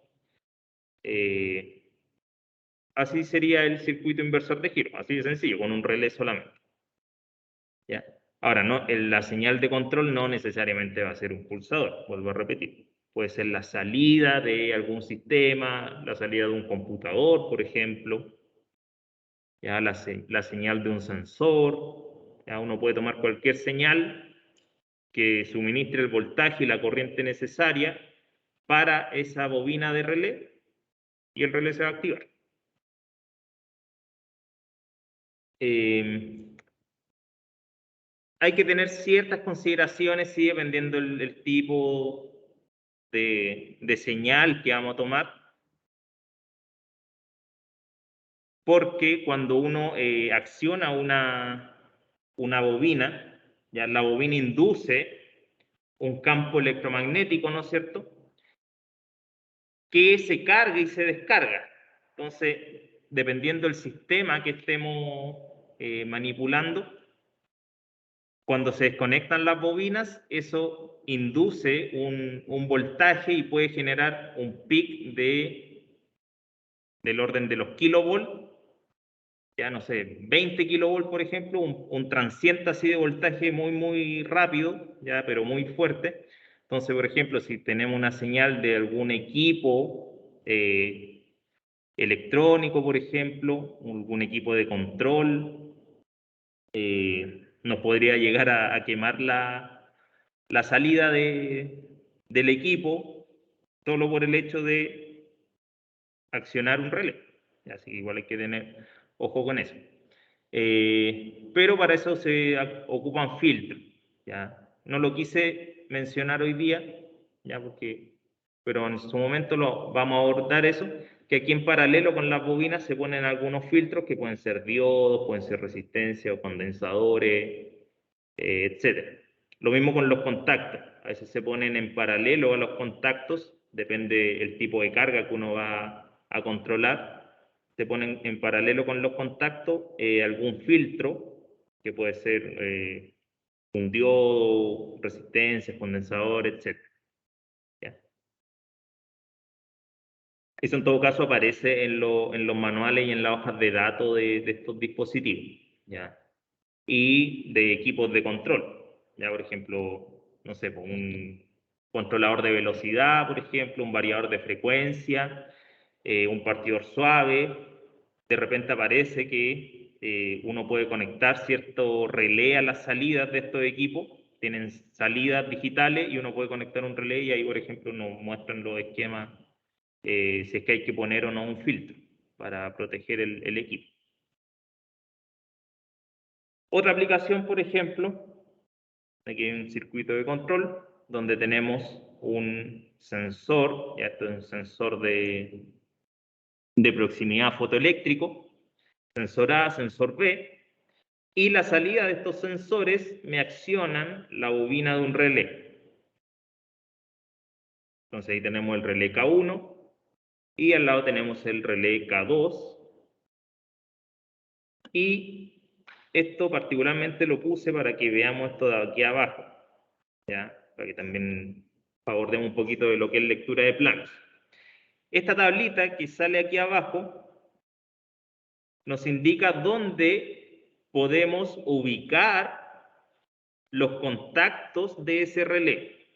Así sería el circuito inversor de giro, así de sencillo, con un relé solamente. ¿Ya? Ahora, no, la señal de control no necesariamente va a ser un pulsador, vuelvo a repetir. Puede ser la salida de algún sistema, la salida de un computador, por ejemplo, ya la señal de un sensor. Ya uno puede tomar cualquier señal que suministre el voltaje y la corriente necesaria para esa bobina de relé y el relé se va a activar. Hay que tener ciertas consideraciones, sí, dependiendo el tipo de señal que vamos a tomar, porque cuando uno acciona una bobina, ya la bobina induce un campo electromagnético, ¿no es cierto?, que se carga y se descarga. Entonces, dependiendo del sistema que estemos manipulando, Cuando se desconectan las bobinas, eso induce un voltaje y puede generar un pic del orden de los kilovolts, ya no sé, 20 kilovolts, por ejemplo, un transiente así de voltaje muy, muy rápido, ya, pero muy fuerte. Entonces, por ejemplo, si tenemos una señal de algún equipo electrónico, por ejemplo, algún equipo de control, nos podría llegar a quemar la salida del equipo solo por el hecho de accionar un relé. Así que igual hay que tener ojo con eso. Pero para eso se ocupan filtros. ¿Ya? No lo quise mencionar hoy día, ¿ya? Pero en su momento vamos a abordar eso, que aquí en paralelo con las bobinas se ponen algunos filtros que pueden ser diodos, pueden ser resistencia o condensadores, etc. Lo mismo con los contactos. A veces se ponen en paralelo a los contactos, depende el tipo de carga que uno va a controlar. Se ponen en paralelo con los contactos algún filtro, que puede ser un diodo, resistencias, condensador, etc. ¿Ya? Eso en todo caso aparece en los manuales y en las hojas de datos de estos dispositivos, ¿ya? Y de equipos de control. Ya, por ejemplo, no sé, un controlador de velocidad, por ejemplo, un variador de frecuencia, un partidor suave. De repente aparece que uno puede conectar cierto relé a las salidas de estos equipos. Tienen salidas digitales y uno puede conectar un relé y ahí, por ejemplo, nos muestran los esquemas si es que hay que poner o no un filtro para proteger el equipo. Otra aplicación, por ejemplo, aquí hay un circuito de control donde tenemos un sensor, ya esto es un sensor de proximidad fotoeléctrico, sensor A, sensor B, y la salida de estos sensores me accionan la bobina de un relé. Entonces ahí tenemos el relé K1 y al lado tenemos el relé K2, y esto particularmente lo puse para que veamos esto de aquí abajo, ¿ya? Para que también abordemos un poquito de lo que es lectura de planos. Esta tablita que sale aquí abajo nos indica dónde podemos ubicar los contactos de ese relé.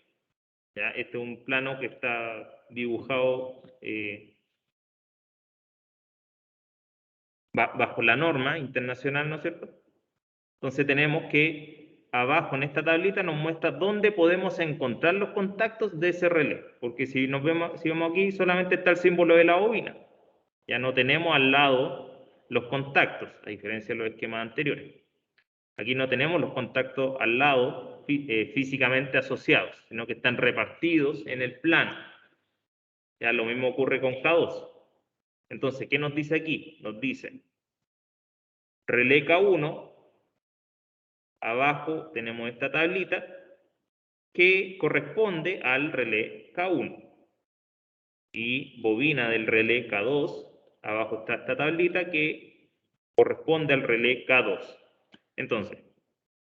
¿Ya? Este es un plano que está dibujado bajo la norma internacional, ¿no es cierto? Entonces tenemos que abajo en esta tablita nos muestra dónde podemos encontrar los contactos de ese relé, porque si vemos aquí solamente está el símbolo de la bobina, ya no tenemos al lado los contactos, a diferencia de los esquemas anteriores. Aquí no tenemos los contactos al lado físicamente asociados, sino que están repartidos en el plano. Ya lo mismo ocurre con K2. Entonces, ¿qué nos dice aquí? Nos dice relé K1. Abajo tenemos esta tablita que corresponde al relé K1. Y bobina del relé K2, abajo está esta tablita que corresponde al relé K2. Entonces,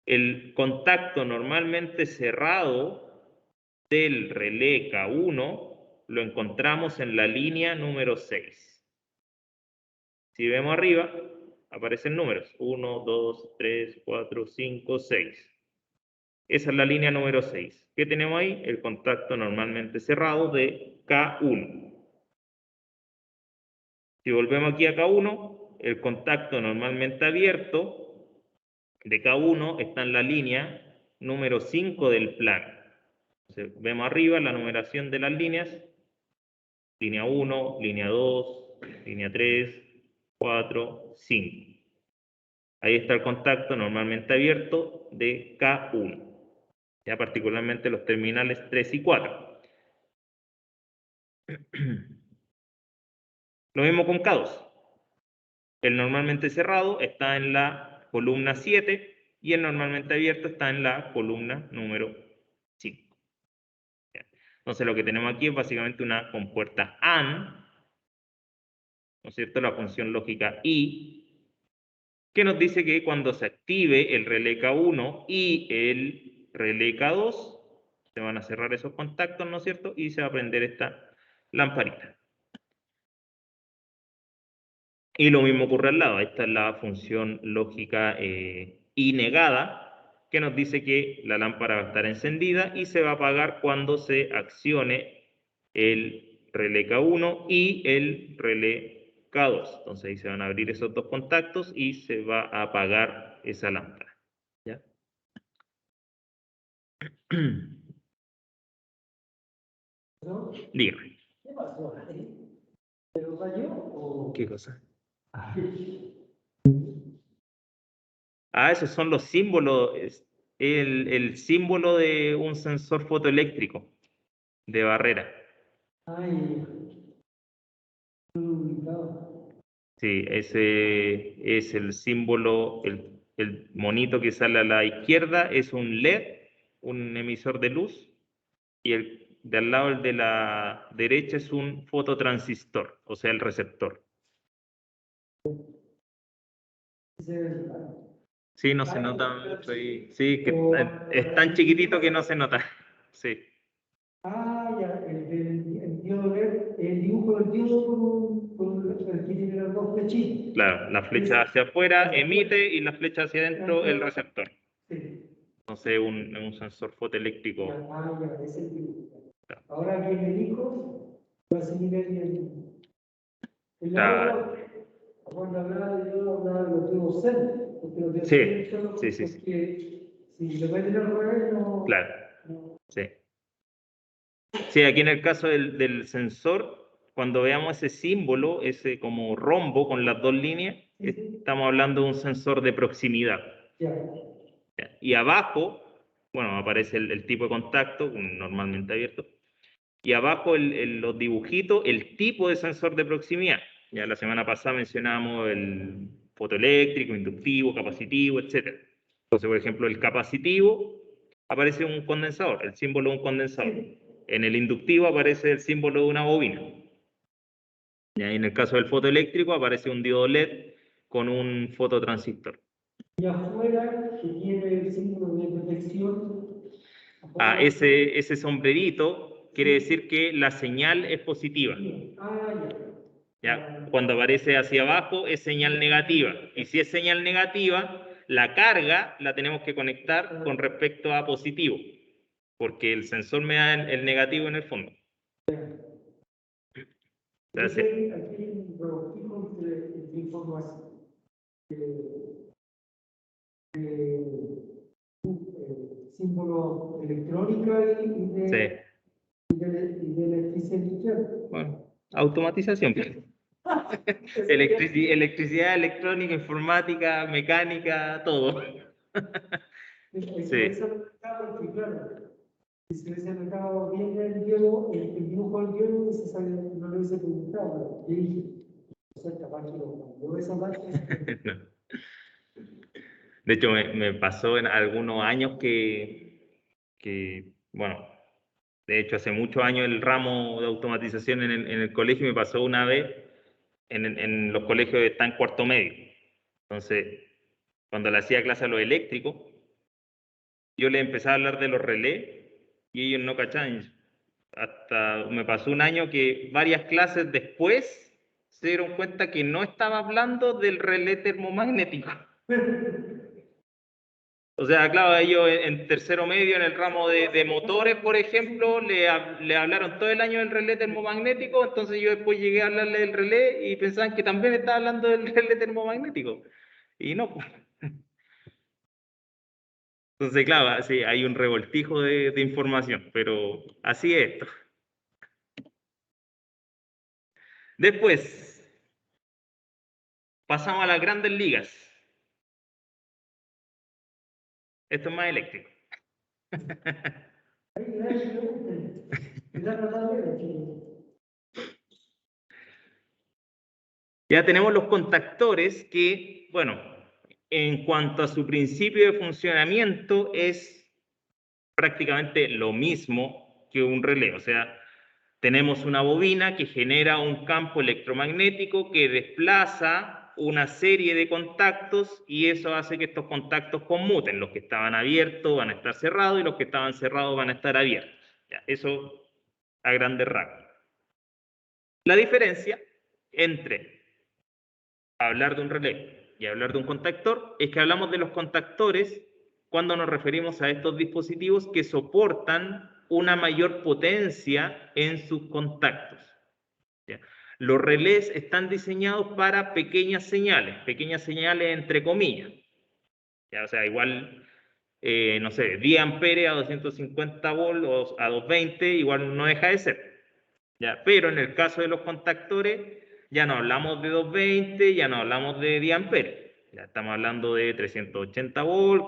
el contacto normalmente cerrado del relé K1 lo encontramos en la línea número 6. Si vemos arriba, aparecen números 1, 2, 3, 4, 5, 6. Esa es la línea número 6. ¿Qué tenemos ahí? El contacto normalmente cerrado de K1. Si volvemos aquí a K1, el contacto normalmente abierto de K1 está en la línea número 5 del plano. Entonces, vemos arriba la numeración de las líneas. Línea 1, línea 2, línea 3, 4, 5. Ahí está el contacto normalmente abierto de K1. Ya particularmente los terminales 3 y 4. Lo mismo con K2. El normalmente cerrado está en la columna 7 y el normalmente abierto está en la columna número 5. Entonces lo que tenemos aquí es básicamente una compuerta AND, ¿no es cierto? La función lógica I, que nos dice que cuando se active el relé K1 y el relé K2, se van a cerrar esos contactos, ¿no es cierto? Y se va a prender esta lamparita. Y lo mismo ocurre al lado. Esta es la función lógica y negada, que nos dice que la lámpara va a estar encendida y se va a apagar cuando se accione el relé K1 y el relé K2. Entonces ahí se van a abrir esos dos contactos y se va a apagar esa lámpara. ¿Ya? ¿No? Dígame. ¿Qué pasó ahí? ¿Pero falló o...? ¿Qué cosa? Ay, Ah, esos son los símbolos. Es el símbolo de un sensor fotoeléctrico de barrera. ay, ubicado. Sí, ese es el símbolo, el monito que sale a la izquierda es un LED, un emisor de luz, y el de al lado, el de la derecha, es un fototransistor, o sea, el receptor. Sí, no se nota mucho ahí. Sí, que es tan chiquitito que no se nota. Sí, Ah, ya, el diodo LED, el dibujo del diodo el que tiene las dos flechitas. claro, la flecha hacia afuera emite y la flecha hacia adentro el receptor. Sí. Entonces, un sensor fotoeléctrico. Ya, ah, ya, ese es el dibujo. Claro. Ahora que me dijo, va a seguir el Claro. ahora, cuando hablaba de diodo, hablaba de los diodos CEL, porque los diodos Sí, CEL son los sí, sí, sí. porque si lo meten al revés, no... Claro, no- sí. Sí, aquí en el caso del sensor, cuando veamos ese símbolo, ese como rombo con las dos líneas, Sí, sí. estamos hablando de un sensor de proximidad. Ya, ¿Ya? Y abajo, bueno, aparece el tipo de contacto, normalmente abierto, y abajo los dibujitos, el tipo de sensor de proximidad. Ya la semana pasada mencionábamos el fotoeléctrico, inductivo, capacitivo, etc. Entonces, por ejemplo, el capacitivo aparece un condensador, el símbolo de un condensador. En el inductivo aparece el símbolo de una bobina. Y en el caso del fotoeléctrico aparece un diodo LED con un fototransistor. y afuera, que tiene el símbolo de protección. Ah, ese sombrerito quiere decir que la señal es positiva. Ah, ya. ¿Ya? Cuando aparece hacia abajo es señal negativa. Y si es señal negativa, la carga la tenemos que conectar con respecto a positivo, porque el sensor me da el negativo en el fondo. Entonces, aquí hay un revoltijo entre información. Símbolo electrónica y de, Sí. y de electricidad industrial. Bueno, automatización. Electricidad, electrónica, informática, mecánica, todo. Sí. Eso me estaba porque, claro, si se hubiese notado bien el dibujo del guión, no lo hubiese preguntado. Yo dije, o sea, capaz que lo cambió esa parte. No. De hecho, me pasó en algunos años bueno, de hecho, hace muchos años el ramo de automatización en el colegio me pasó una vez en los colegios que están en cuarto medio. Entonces, cuando le hacía clase a los eléctricos, yo les empezaba a hablar de los relés y ellos no cachaban. Hasta me pasó un año que varias clases después se dieron cuenta que no estaba hablando del relé termomagnético. O sea, claro, ellos en tercero medio, en el ramo de motores, por ejemplo, le hablaron todo el año del relé termomagnético, entonces yo después llegué a hablarle del relé y pensaban que también estaba hablando del relé termomagnético. Y no, pues. Entonces, claro, sí, hay un revoltijo de información, pero así es esto. Después, pasamos a las grandes ligas. Esto es más eléctrico. Ya tenemos los contactores que, bueno, en cuanto a su principio de funcionamiento es prácticamente lo mismo que un relé. O sea, tenemos una bobina que genera un campo electromagnético que desplaza una serie de contactos y eso hace que estos contactos conmuten. Los que estaban abiertos van a estar cerrados y los que estaban cerrados van a estar abiertos. Ya, eso a grandes rasgos. La diferencia entre hablar de un relé y hablar de un contactor es que hablamos de los contactores cuando nos referimos a estos dispositivos que soportan una mayor potencia en sus contactos. ¿Ya? Los relés están diseñados para pequeñas señales entre comillas. ¿Ya? O sea, igual, no sé, 10 amperes a 250 volts o a 220 igual no deja de ser. ¿Ya? Pero en el caso de los contactores ya no hablamos de 220, ya no hablamos de 10 amperes. Ya estamos hablando de 380 volts,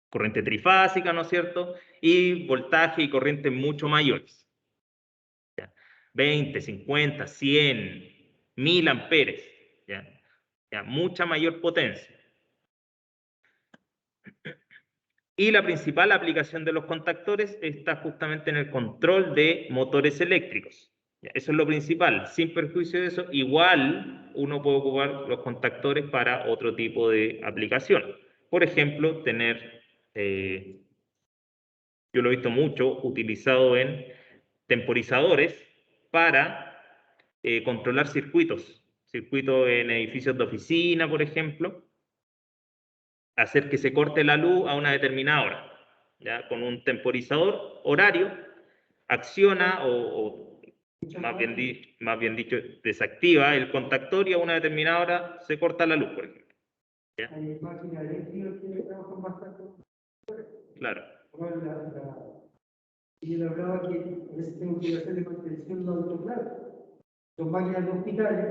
corriente trifásica, ¿no es cierto? Y voltaje y corrientes mucho mayores. ¿Ya? 20, 50, 100, 1000 amperes. ¿Ya? Ya, mucha mayor potencia. Y la principal aplicación de los contactores está justamente en el control de motores eléctricos. Eso es lo principal. Sin perjuicio de eso, igual uno puede ocupar los contactores para otro tipo de aplicación. Por ejemplo, tener, yo lo he visto mucho, utilizado en temporizadores para controlar circuitos. Circuitos en edificios de oficina, por ejemplo. Hacer que se corte la luz a una determinada hora. ¿Ya? Con un temporizador horario, acciona o más bien dicho, desactiva el contactor y a una determinada hora se corta la luz, por ejemplo. ¿Ya? Hay máquinas eléctricas que trabajan bastante. Claro. Y él hablaba que a veces tengo que hacerle mantención de autoclave. Son máquinas de hospitales,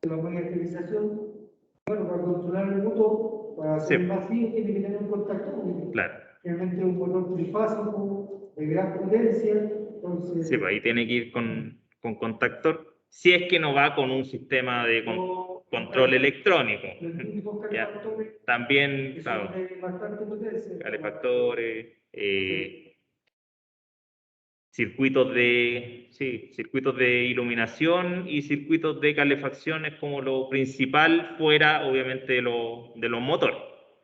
de la monitorización, bueno, para controlar el motor, para hacer Sí. más frío, tiene que tener un contactor. Claro. Realmente es un motor trifásico, de gran potencia. Entonces, Sí, pues ahí tiene que ir con contactor, si es que no va con un sistema de control electrónico. ¿Ya? También, claro, calefactores, circuitos de iluminación y circuitos de calefacción es como lo principal fuera, obviamente, de los motores.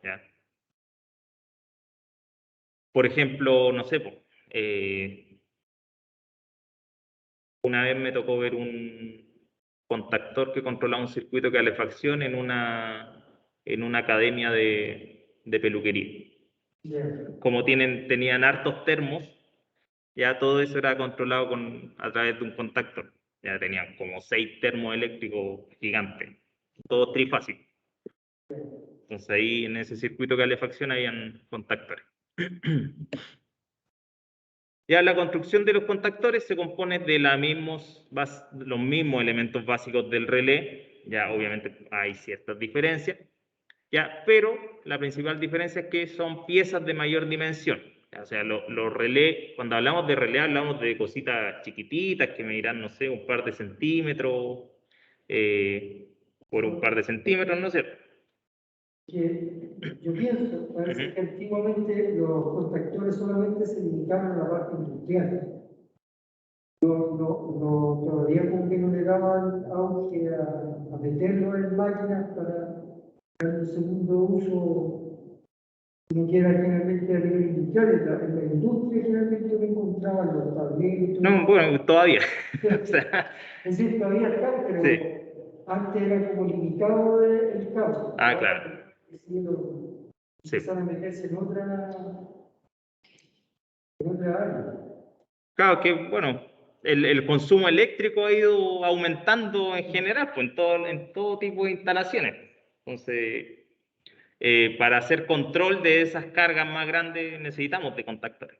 ¿Ya? Por ejemplo, no sé, una vez me tocó ver un contactor que controlaba un circuito de calefacción en una academia de peluquería. Como tenían hartos termos, ya todo eso era controlado a través de un contactor. Ya tenían como 6 termos eléctricos gigantes, todos trifásicos. Entonces ahí en ese circuito de calefacción habían contactores. Ya la construcción de los contactores se compone de los mismos elementos básicos del relé. Ya obviamente hay ciertas diferencias, ya, pero la principal diferencia es que son piezas de mayor dimensión. O sea, los relés, cuando hablamos de relé, hablamos de cositas chiquititas que medirán, no sé, un par de centímetros por un par de centímetros, ¿no es cierto? Que yo pienso, parece que antiguamente los contactores solamente se limitaban a la parte industrial. Todavía como que no le daban auge a meterlo en máquinas para el segundo uso, no que era generalmente a nivel industrial. En la industria generalmente no encontraban los tableros. No, bueno, todavía. O sea, es decir, todavía están, pero sí. Antes era como limitado el campo. Ah, claro. Empezaron a meterse en otra área. Claro que, bueno, el consumo eléctrico ha ido aumentando en general, pues en todo tipo de instalaciones. Entonces, para hacer control de esas cargas más grandes necesitamos de contactores.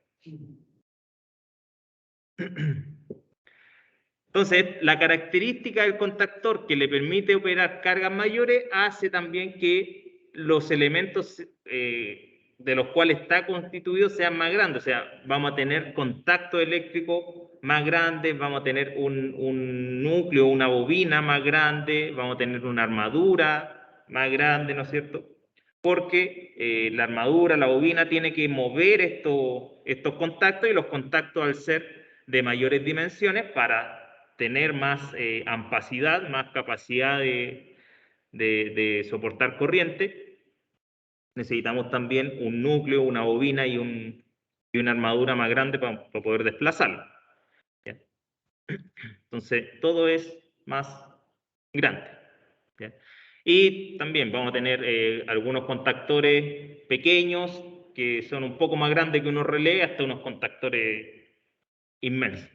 Entonces, la característica del contactor que le permite operar cargas mayores hace también que los elementos de los cuales está constituido sean más grandes. O sea, vamos a tener contacto eléctrico más grandes, vamos a tener un núcleo, una bobina más grande, vamos a tener una armadura más grande, ¿no es cierto? Porque la armadura, la bobina, tiene que mover estos contactos y los contactos al ser de mayores dimensiones para tener más ampacidad, más capacidad de soportar corriente, necesitamos también un núcleo, una bobina y una armadura más grande para poder desplazarlo. ¿Ya? Entonces, todo es más grande. ¿Ya? Y también vamos a tener algunos contactores pequeños que son un poco más grandes que unos relés, hasta unos contactores inmensos,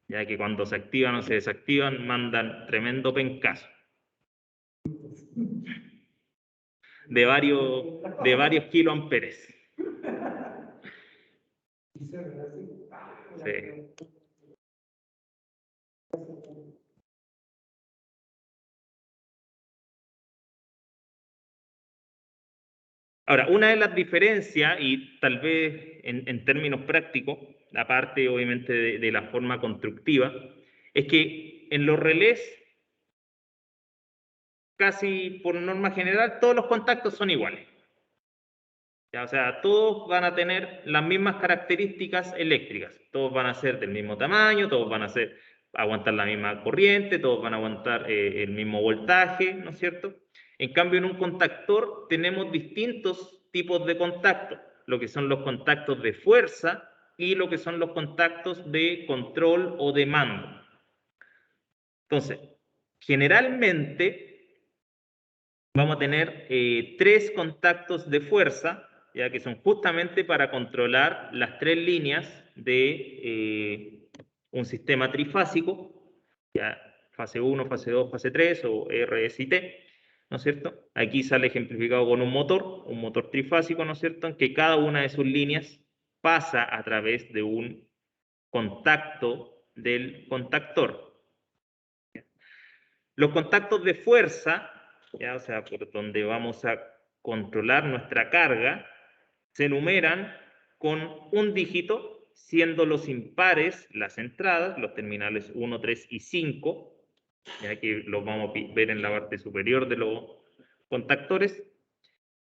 ya que cuando se activan o se desactivan mandan tremendo pencazo. De varios kiloamperes. Sí. Ahora, una de las diferencias, y tal vez en términos prácticos, aparte obviamente de la forma constructiva, es que en los relés, casi por norma general, todos los contactos son iguales. ¿Ya? O sea, todos van a tener las mismas características eléctricas, todos van a ser del mismo tamaño, todos van a aguantar la misma corriente, todos van a aguantar el mismo voltaje, ¿no es cierto? En cambio, en un contactor tenemos distintos tipos de contactos, lo que son los contactos de fuerza y lo que son los contactos de control o de mando. Entonces, generalmente vamos a tener 3 contactos de fuerza, ya que son justamente para controlar las 3 líneas de un sistema trifásico, ya fase 1, fase 2, fase 3 o RSIT, ¿no es cierto? Aquí sale ejemplificado con un motor trifásico, ¿no es cierto? En que cada una de sus líneas pasa a través de un contacto del contactor. Los contactos de fuerza, ¿ya? O sea, por donde vamos a controlar nuestra carga, se enumeran con un dígito, siendo los impares las entradas, los terminales 1, 3 y 5, ya que los vamos a ver en la parte superior de los contactores,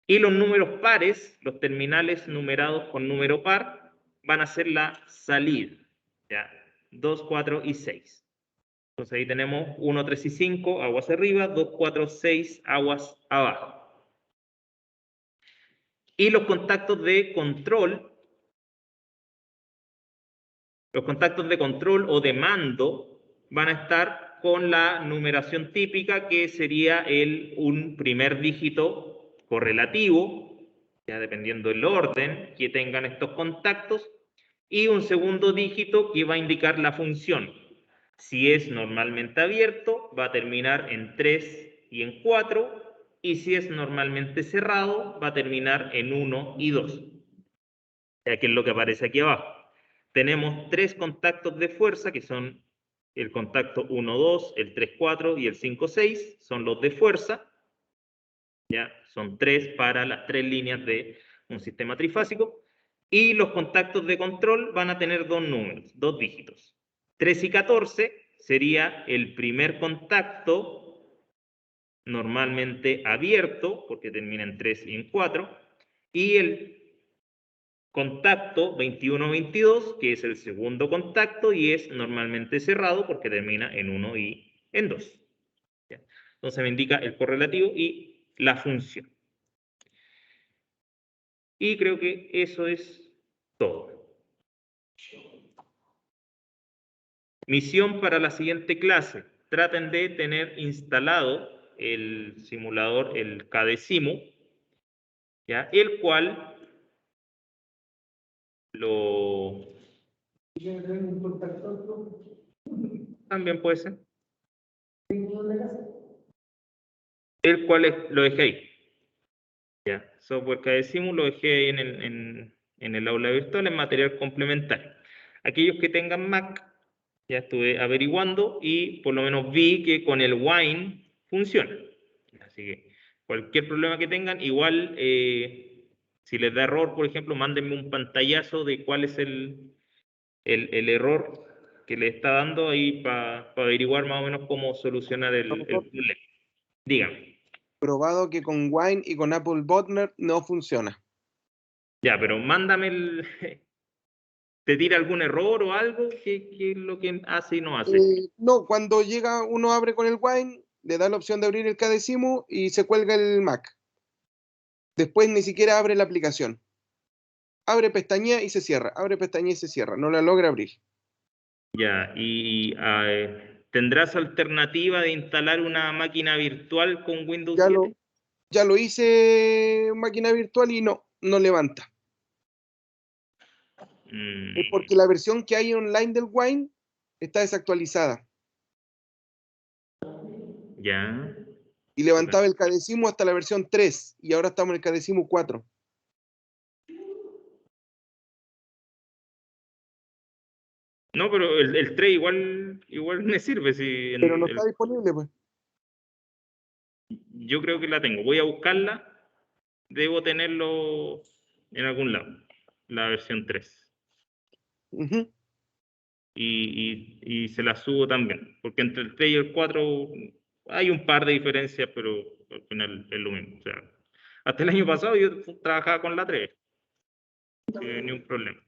y los números pares, los terminales numerados con número par, van a ser la salida, ¿ya? 2, 4 y 6. Entonces ahí tenemos 1, 3 y 5, aguas arriba, 2, 4, 6, aguas abajo. Y los contactos de control o de mando van a estar con la numeración típica, que sería un primer dígito correlativo, ya dependiendo del orden que tengan estos contactos, y un segundo dígito que va a indicar la función. Si es normalmente abierto, va a terminar en 3 y en 4, y si es normalmente cerrado, va a terminar en 1 y 2. Ya que es lo que aparece aquí abajo. Tenemos 3 contactos de fuerza, que son el contacto 1, 2, el 3, 4 y el 5, 6, son los de fuerza. Ya, son 3 para las 3 líneas de un sistema trifásico. Y los contactos de control van a tener 2 números, 2 dígitos. 3 y 14 sería el primer contacto normalmente abierto, porque termina en 3 y en 4, y el contacto 21-22, que es el segundo contacto y es normalmente cerrado porque termina en 1 y en 2. ¿Ya? Entonces me indica el correlativo y la función. Y creo que eso es todo. Misión para la siguiente clase. Traten de tener instalado el simulador, el KDSIMU, ¿ya? El cual también puede ser. El cual lo dejé ahí. Ya, software KDSIMU lo dejé ahí en el aula virtual en material complementario. Aquellos que tengan Mac, ya estuve averiguando y por lo menos vi que con el Wine funciona. Así que cualquier problema que tengan, igual si les da error, por ejemplo, mándenme un pantallazo de cuál es el error que le está dando ahí para averiguar más o menos cómo solucionar el problema. Dígame. Probado que con Wine y con Apple Botnet no funciona. Ya, pero mándame ¿Te tira algún error o algo? ¿Qué es lo que hace y no hace? No, cuando llega, uno abre con el Wine, le da la opción de abrir el KDCIMU y se cuelga el Mac. Después ni siquiera abre la aplicación. Abre pestaña y se cierra, abre pestaña y se cierra, no la logra abrir. Ya, ¿tendrás alternativa de instalar una máquina virtual con Windows Ya 7? ya lo hice máquina virtual y no levanta. Es porque la versión que hay online del Wine está desactualizada. Ya. Y levantaba el KDCIMU hasta la versión 3 y ahora estamos en el KDCIMU 4. No, pero el 3 igual me sirve. Si Pero no está disponible, pues. yo creo que la tengo. Voy a buscarla. Debo tenerlo en algún lado. La versión 3. Ujú. Y se la subo también. Porque entre el 3 y el 4 hay un par de diferencias, pero al final es lo mismo. O sea, hasta el año pasado yo trabajaba con la 3. Ni un problema.